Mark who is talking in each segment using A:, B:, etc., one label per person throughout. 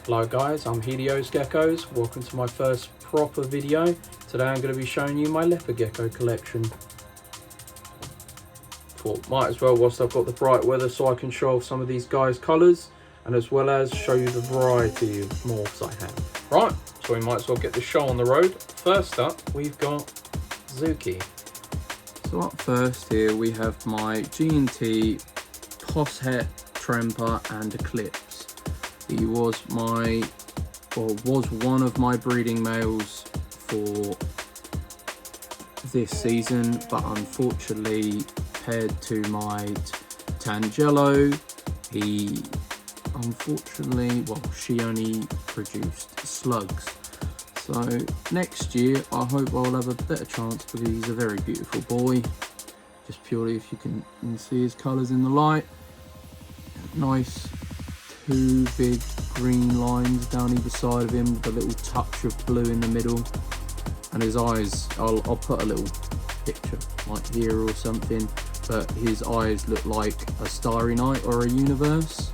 A: Hello guys, I'm Healeos Geckos. Welcome to my first proper video. Today I'm going to be showing you my Leopard Gecko collection. Thought might as well whilst I've got the bright weather so I can show off some of these guys' colours and as well as show you the variety of morphs I have. Right, so we might as well get the show on the road. First up we've got Zuki. So up first here we have my G&T Poshet, Tremper and Eclipse. He was one of my breeding males for this season, but unfortunately paired to my Tangelo, she only produced slugs. So next year I hope I'll have a better chance because he's a very beautiful boy. Just purely if you can see his colours in the light. Nice. Two big green lines down either side of him with a little touch of blue in the middle, and his eyes, I'll put a little picture like here or something, but his eyes look like a starry night or a universe.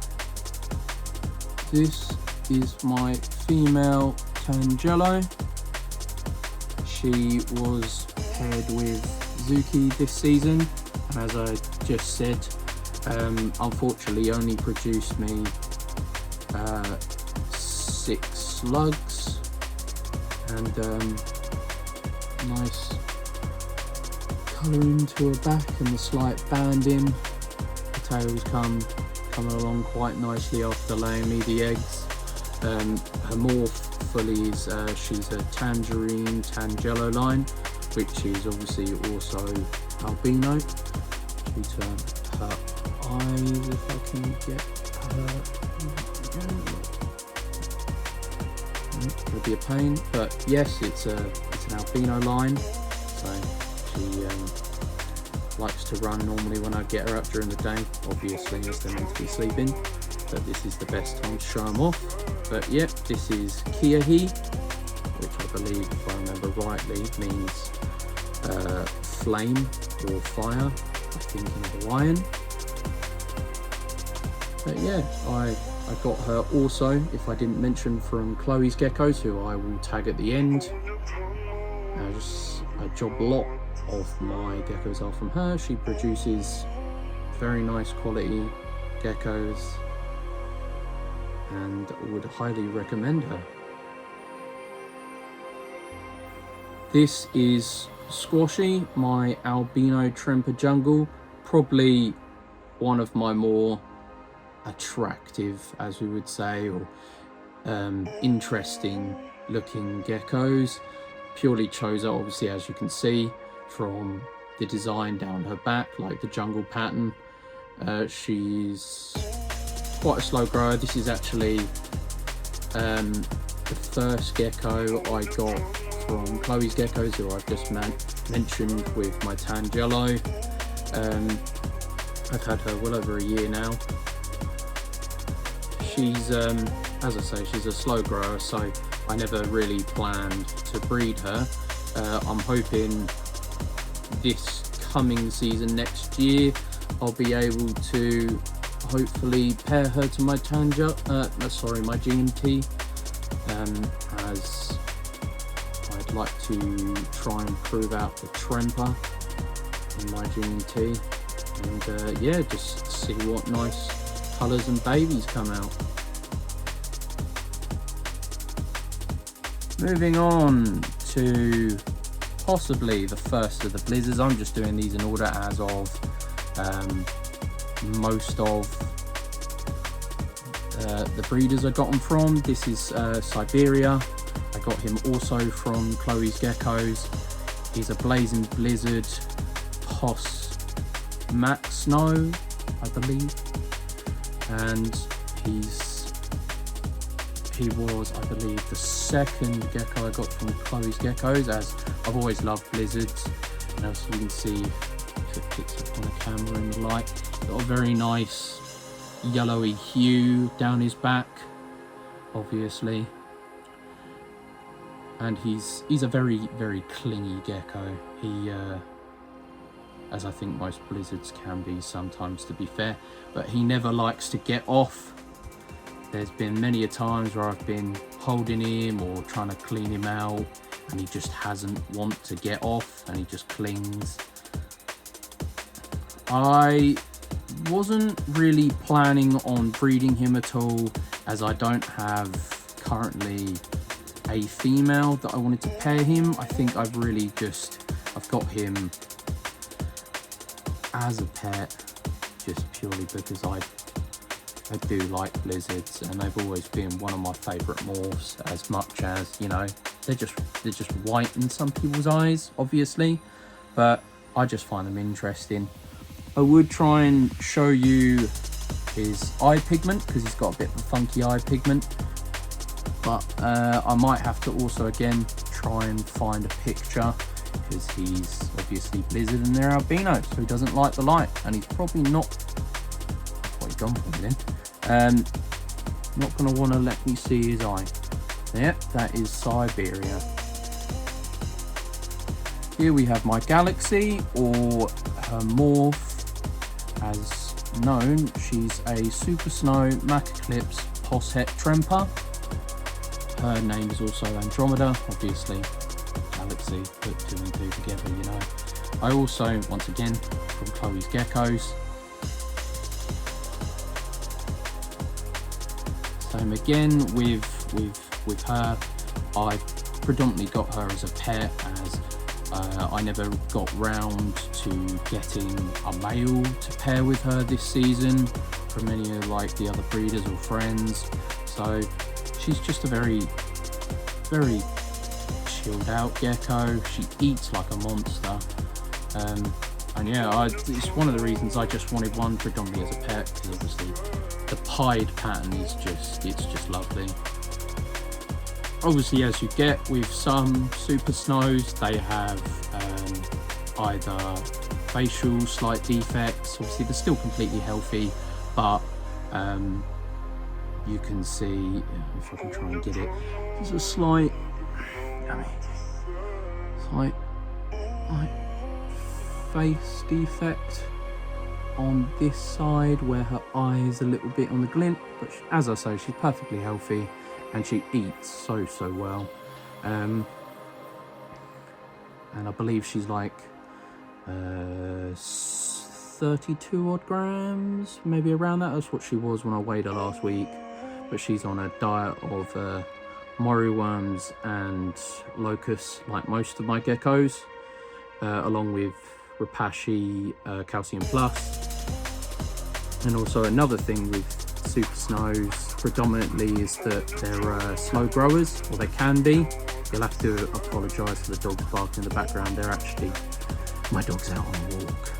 A: This is my female Tangelo. She was paired with Zuki this season, and as I just said, unfortunately only produced me 6 slugs and nice colouring to her back and the slight banding. The tails coming along quite nicely after laying me the eggs. Her morph fully is she's a tangerine Tangelo line, which is obviously also albino due to her eyes, if I can get her. It'll be a pain, but yes, it's an albino line, so she likes to run normally when I get her up during the day, obviously as they're meant to be sleeping, but this is the best time to show them off. But yep, this is Kiahi, which I believe, if I remember rightly, means flame or fire, I think in Hawaiian. But yeah, I got her also, if I didn't mention, from Chloe's Geckos, who I will tag at the end. Just a job lot of my geckos are from her. She produces very nice quality geckos and would highly recommend her. This is Squashy, my albino Tremper jungle, probably one of my more attractive, as we would say, or interesting looking geckos. Purely chose her, obviously, as you can see from the design down her back, like the jungle pattern. She's quite a slow grower. This is actually the first gecko I got from Chloe's Geckos, who I've just mentioned with my Tangelo. I've had her well over a year now. She's, as I say, she's a slow grower, so I never really planned to breed her. I'm hoping this coming season next year I'll be able to hopefully pair her to my my G&T, as I'd like to try and prove out the Tremper in my G&T, and yeah, just see what nice colours and babies come out. Moving on to possibly the first of the blizzards. I'm just doing these in order as of most of the breeders I got them from. This is Siberia. I got him also from Chloe's Geckos. He's a Blazing Blizzard Pos Max Snow, I believe. And he was, I believe, the second gecko I got from Chloe's Geckos, as I've always loved blizzards. And as you can see, if it picks up on the camera in the light, got a very nice yellowy hue down his back, obviously. And he's a very, very clingy gecko. He as I think most blizzards can be sometimes, to be fair, but he never likes to get off There's been many a times where I've been holding him or trying to clean him out, and he just hasn't want to get off, and he just clings. I wasn't really planning on breeding him at all, as I don't have currently a female that I wanted to pair him. I think I've got him as a pet just purely because I do like lizards, and they've always been one of my favourite morphs, as much as, you know, they're just white in some people's eyes, obviously, but I just find them interesting. I would try and show you his eye pigment, because he's got a bit of a funky eye pigment, but I might have to also again try and find a picture, because he's obviously blizzard and they're albino, so he doesn't like the light, and he's probably not gone for me then. Not going to want to let me see his eye. Yep, that is Siberia. Here we have my Galaxy, or her morph as known. She's a Super Snow Macaclips Posset Tremper. Her name is also Andromeda, obviously. Galaxy, put 2 and 2 together, you know. I also, once again, from Chloe's Geckos. Same again with her. I predominantly got her as a pet, as I never got round to getting a male to pair with her this season from any of like the other breeders or friends. So she's just a very chilled out gecko. She eats like a monster. And yeah, it's one of the reasons I just wanted one predominantly as a pet, because obviously the pied pattern is just lovely. Obviously, as you get with some Super Snows, they have either facial slight defects. Obviously, they're still completely healthy, but you can see, if I can try and get it, there's a slight face defect on this side where her eye is a little bit on the glint, but as I say, she's perfectly healthy and she eats so well. And I believe she's like 32 odd grams, maybe around that. That's what she was when I weighed her last week, but she's on a diet of mori worms and locusts like most of my geckos, along with Rapashi Calcium Plus. And also another thing with Super Snows predominantly is that they're slow growers, or they can be. You'll have to apologise for the dogs barking in the background. They're actually my dog's out on a walk.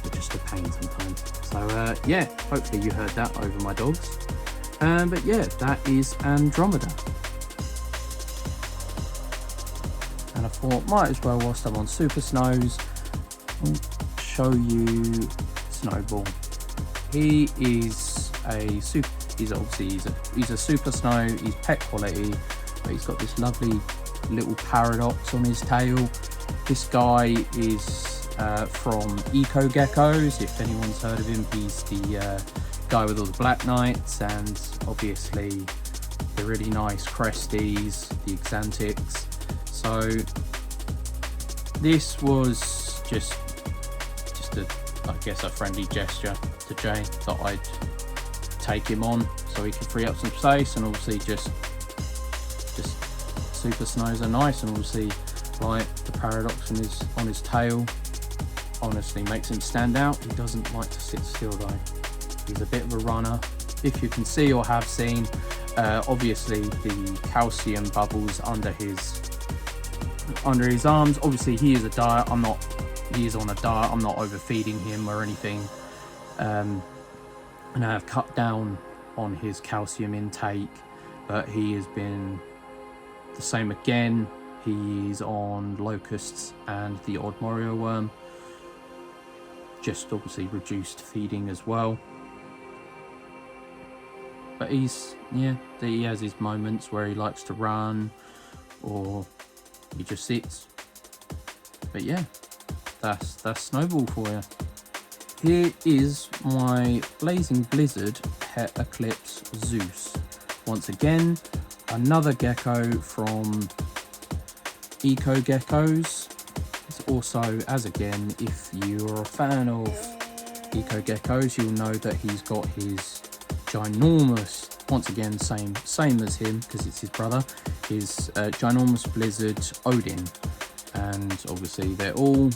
A: They're just a pain sometimes. So yeah, hopefully you heard that over my dogs. But yeah, that is Andromeda. And I thought, might as well, whilst I'm on Super Snows, I'll show you Snowball. He is a super. He's a Super Snow. He's pet quality, but he's got this lovely little paradox on his tail. This guy is from Eco Geckos. If anyone's heard of him, he's the guy with all the black knights, and obviously the really nice cresties, the Exantics. So this was just I guess a friendly gesture to Jay that I'd take him on so he could free up some space, and obviously just Super Snows are nice, and obviously like the paradox on his tail honestly makes him stand out. He doesn't like to sit still though. He's a bit of a runner. If you can see or have seen, obviously the calcium bubbles under his arms. Obviously he is a diet. He is on a diet. I'm not overfeeding him or anything. And I have cut down on his calcium intake, but he has been the same again. He's on locusts and the odd Morio worm. Just obviously reduced feeding as well. But he has his moments where he likes to run or he just sits. But yeah, that's Snowball for you. Here is my Blazing Blizzard Pet Eclipse Zeus. once again, another gecko from Geckos. It's also, as again, if you're a fan of Geckos, you'll know that he's got his ginormous, once again, same as him, because it's his brother, his ginormous blizzard Odin. And obviously they're all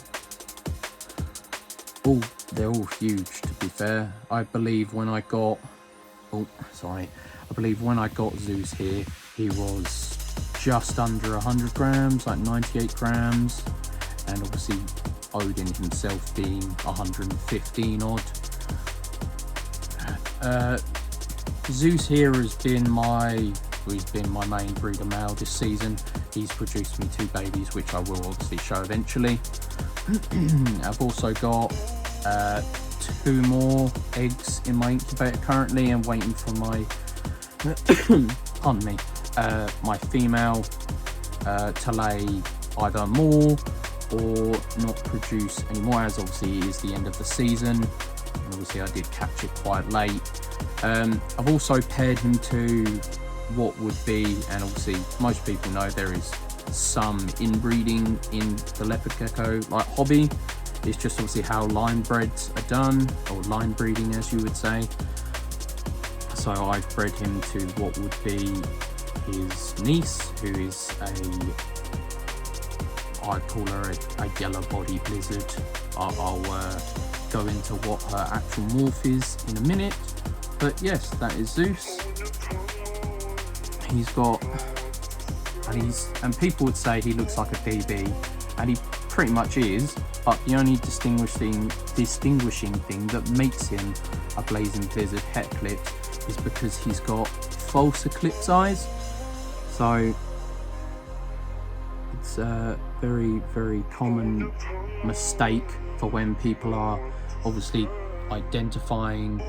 A: huge, to be fair. I believe when I got Zeus here, he was just under 100 grams, like 98 grams, and obviously Odin himself being 115 odd. Zeus here has been my main breeder male this season. He's produced me 2 babies, which I will obviously show eventually. I've also got 2 more eggs in my incubator currently, and waiting for my pardon me, my female to lay either more or not produce anymore, as obviously it is the end of the season, and obviously I did catch it quite late. I've also paired him to what would be, and obviously most people know there is some inbreeding in the leopard gecko like hobby. It's just obviously how line breds are done, or line breeding as you would say. So I've bred him to what would be his niece, who is I'd call her a yellow body blizzard. I'll go into what her actual morph is in a minute. But yes, that is Zeus. He's got, and people would say he looks like a BB, and he pretty much is, but the only distinguishing thing that makes him a blazing blizzard het eclipse is because he's got false eclipse eyes. So it's a very, very common mistake for when people are obviously identifying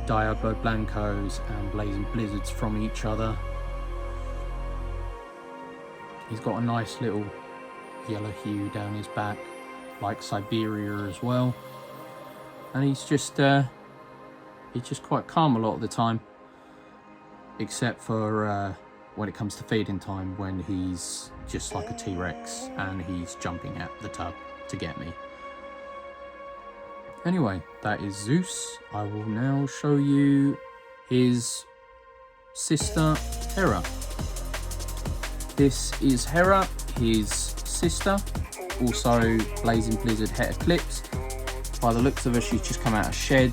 A: Diablo Blancos and blazing blizzards from each other. He's got a nice little yellow hue down his back, like Siberia as well, and he's just quite calm a lot of the time, except for when it comes to feeding time, when he's just like a T-Rex and he's jumping at the tub to get me. Anyway, that is Zeus. I will now show you his sister Hera. This is Hera, his sister, also blazing blizzard het eclipse. By the looks of her, she's just come out of shed,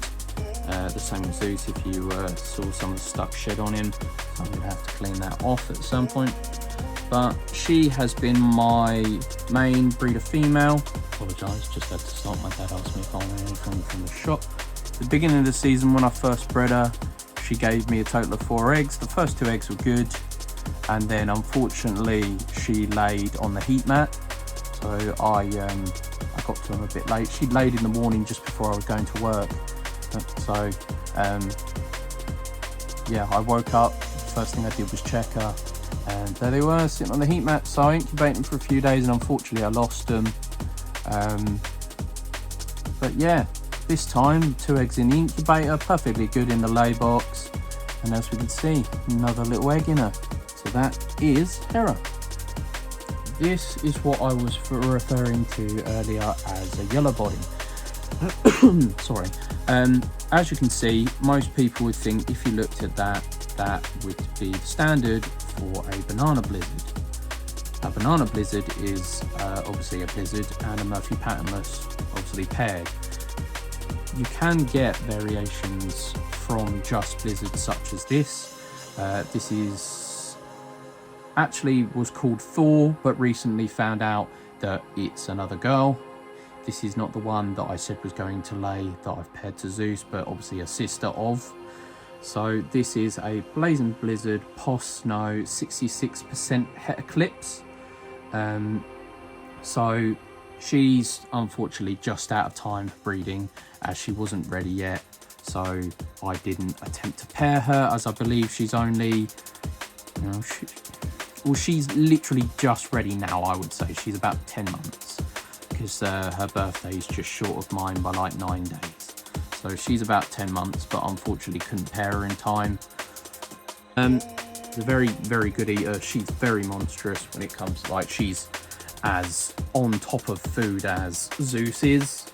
A: the same as Zeus if you saw some of the stuck shed on him. So I'm going to have to clean that off at some point. But she has been my main breeder female. Apologise, just had to stop. My dad asked me if I wanted anything from the shop. At the beginning of the season, when I first bred her, she gave me a total of 4 eggs. The first 2 eggs were good, and then unfortunately she laid on the heat mat, so I got to them a bit late. She laid in the morning just before I was going to work, so yeah, I woke up, first thing I did was check her, and there they were sitting on the heat mat. So I incubated them for a few days, and unfortunately I lost them. But yeah, this time 2 eggs in the incubator, perfectly good in the lay box, and as we can see, another little egg in her. So that is Hera. This is what I was referring to earlier as a yellow body. Sorry. As you can see, most people would think if you looked at that, that would be the standard for a banana blizzard. A banana blizzard is obviously a blizzard and a Murphy patternless, obviously paired. You can get variations from just blizzards such as this. This is actually was called Thor, but recently found out that it's another girl. This is not the one that I said was going to lay that I've paired to Zeus, but obviously a sister of. So this is a Blazing Blizzard Post Snow 66% het eclipse. So she's unfortunately just out of time for breeding, as she wasn't ready yet. So I didn't attempt to pair her, as I believe she's only, she's literally just ready now, I would say. She's about 10 months, because her birthday is just short of mine by like 9 days. So she's about 10 months, but unfortunately couldn't pair her in time. a very, very good eater. She's very monstrous when it comes to, like, she's as on top of food as Zeus is.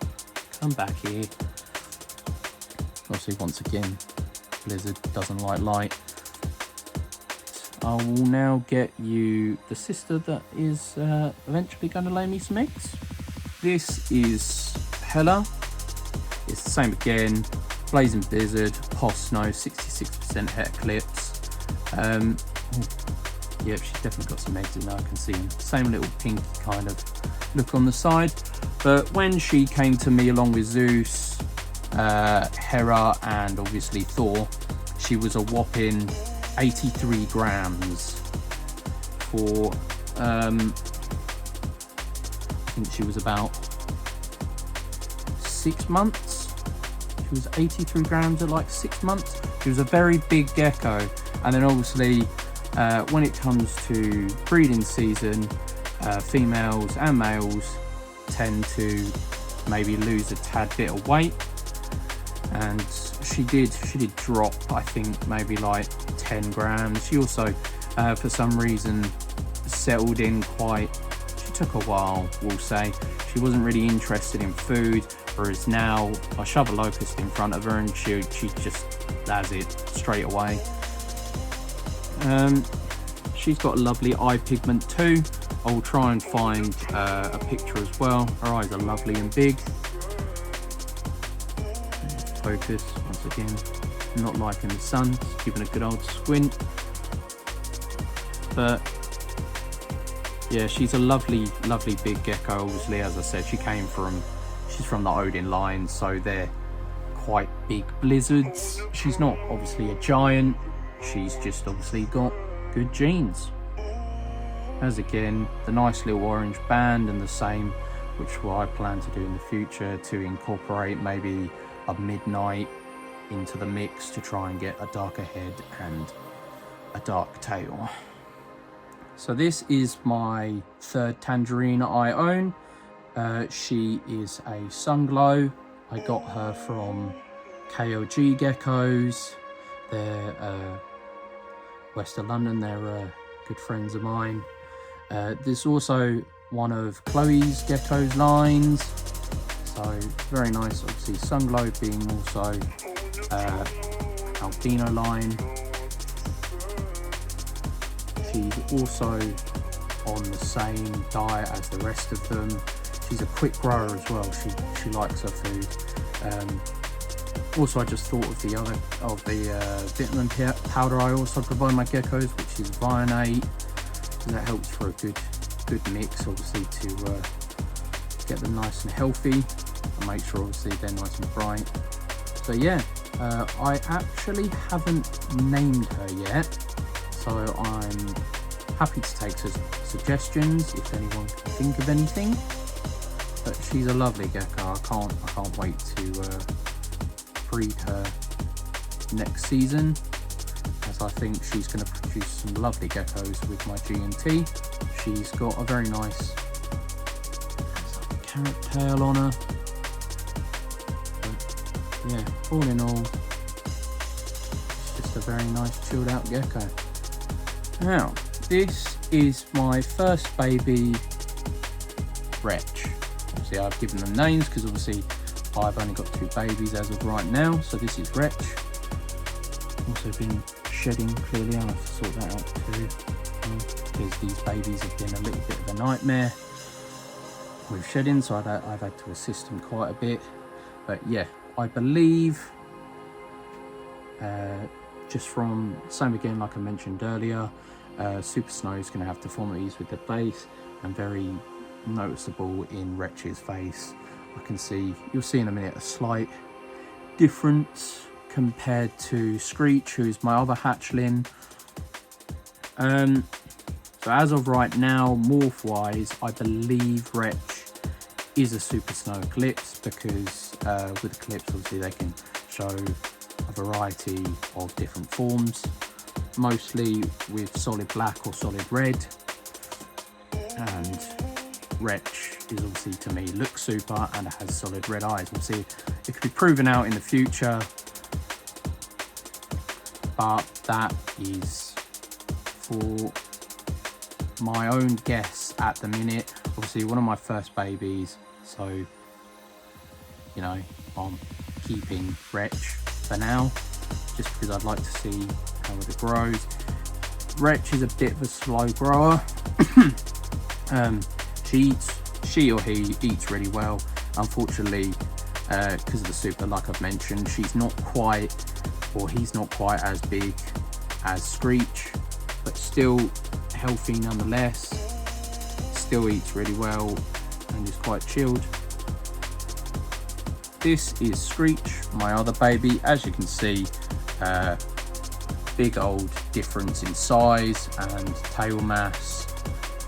A: Come back here. Obviously, once again, Blizzard doesn't like light. I will now get you the sister that is eventually going to lay me some eggs. This is Hela. It's the same again. Blazing Blizzard, Post Snow, 66% het clips. Yeah, she's definitely got some eggs in there, I can see them. Same little pinky kind of look on the side. But when she came to me along with Zeus, Hera, and obviously Thor, she was a whopping 83 grams for, I think she was about 6 months. She was 83 grams at like 6 months. She was a very big gecko. And then obviously, when it comes to breeding season, females and males tend to maybe lose a tad bit of weight, and she did drop, I think, maybe like 10 grams. She also for some reason settled in quite, she took a while, we'll say. She wasn't really interested in food, whereas now I shove a locust in front of her and she just does it straight away. She's got a lovely eye pigment too. I'll try and find a picture as well. Her eyes are lovely and big. Focus, once again, not liking the sun, just giving a good old squint. But yeah, she's a lovely, lovely big gecko. Obviously, as I said, she's from the Odin line, so they're quite big blizzards. She's not obviously a giant, she's just obviously got good genes. As again, the nice little orange band, and the same, which I plan to do in the future, to incorporate maybe a midnight into the mix to try and get a darker head and a dark tail. So this is my third tangerine I own. She is a Sunglow. I got her from KOG Geckos. They're west of London. They're good friends of mine. There's also one of Chloe's Geckos lines. So very nice. Obviously Sunglow being also albino line. She's also on the same diet as the rest of them. She's a quick grower as well. She likes her food. Also, I just thought of the vitamin powder I also provide my geckos, which is Vionate. That helps for a good mix, obviously, to get them nice and healthy and make sure obviously they're nice and bright. So yeah, I actually haven't named her yet, so I'm happy to take suggestions if anyone can think of anything. But she's a lovely gecko. I can't wait to breed her next season, as I think she's going to produce some lovely geckos with my G&T. She's got a very nice carrot tail on her. But yeah, all in all, it's just a very nice chilled out gecko. Now, this is my first baby, Wretch. Obviously I've given them names because obviously I've only got 2 babies as of right now. So this is Wretch. Also been shedding, clearly I have to sort that out too, because these babies have been a little bit of a nightmare with shedding, so I've had to assist them quite a bit. But yeah, I believe just from, same again like I mentioned earlier, Super Snow is going to have deformities with the face, and very noticeable in Wretch's face. I can see, you'll see in a minute, a slight difference compared to Screech, who's my other hatchling. So as of right now, morph wise, I believe Wretch is a Super Snow Eclipse, because with Eclipse obviously they can show a variety of different forms, mostly with solid black or solid red. And Wretch is obviously, to me, looks super and it has solid red eyes. We'll see, it could be proven out in the future, but that is for my own guess at the minute. Obviously one of my first babies, so you know, I'm keeping Wretch for now, just because I'd like to see how it grows. Wretch is a bit of a slow grower. She or he eats really well. Unfortunately, because of the super, like I've mentioned, she's not quite, or he's not quite as big as Screech, but still healthy nonetheless. Still eats really well and is quite chilled. This is Screech, my other baby. As you can see, big old difference in size and tail mass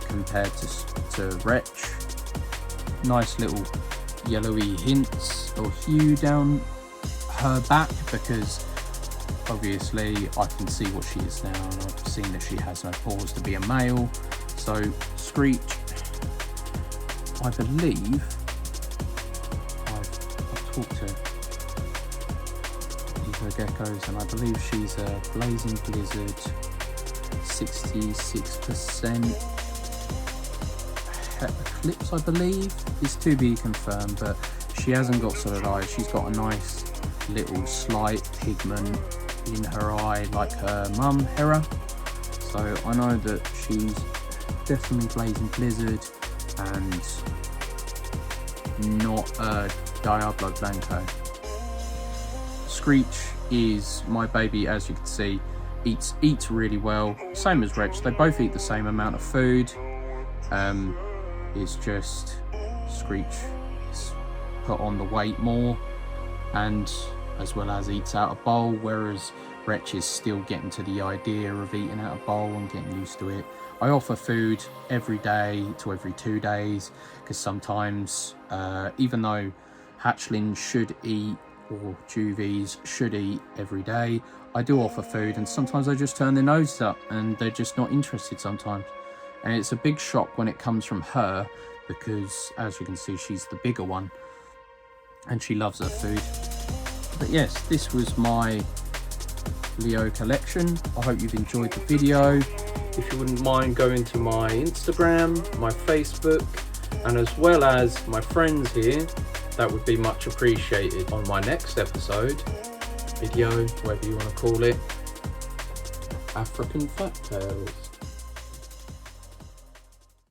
A: compared to Wretch. Nice little yellowy hints or hue down her back, because obviously I can see what she is now, and I've seen that she has no paws to be a male. So Screech, I believe, I've talked to her geckos, and I believe she's a Blazing Blizzard 66% Eclipse, I believe, is to be confirmed, but she hasn't got solid eyes. She's got a nice little slight pigment in her eye like her mum Hera, so I know that she's definitely Blazing Blizzard and not a Diablo Blanco. Screech is my baby. As you can see, eats really well, same as Wretch. They both eat the same amount of food. It's just Screech is put on the weight more, and as well as eats out a bowl, whereas Wretch is still getting to the idea of eating out a bowl and getting used to it. I offer food every day to every 2 days, because sometimes, even though hatchlings should eat, or juvies should eat every day, I do offer food, and sometimes they just turn their noses up and they're just not interested sometimes. And it's a big shock when it comes from her, because as you can see, she's the bigger one and she loves her food. But yes, this was my Leo collection. I hope you've enjoyed the video. If you wouldn't mind going to my Instagram, my Facebook, and as well as my friends here, that would be much appreciated. On my next episode, video, whatever you want to call it, African Fat Tales.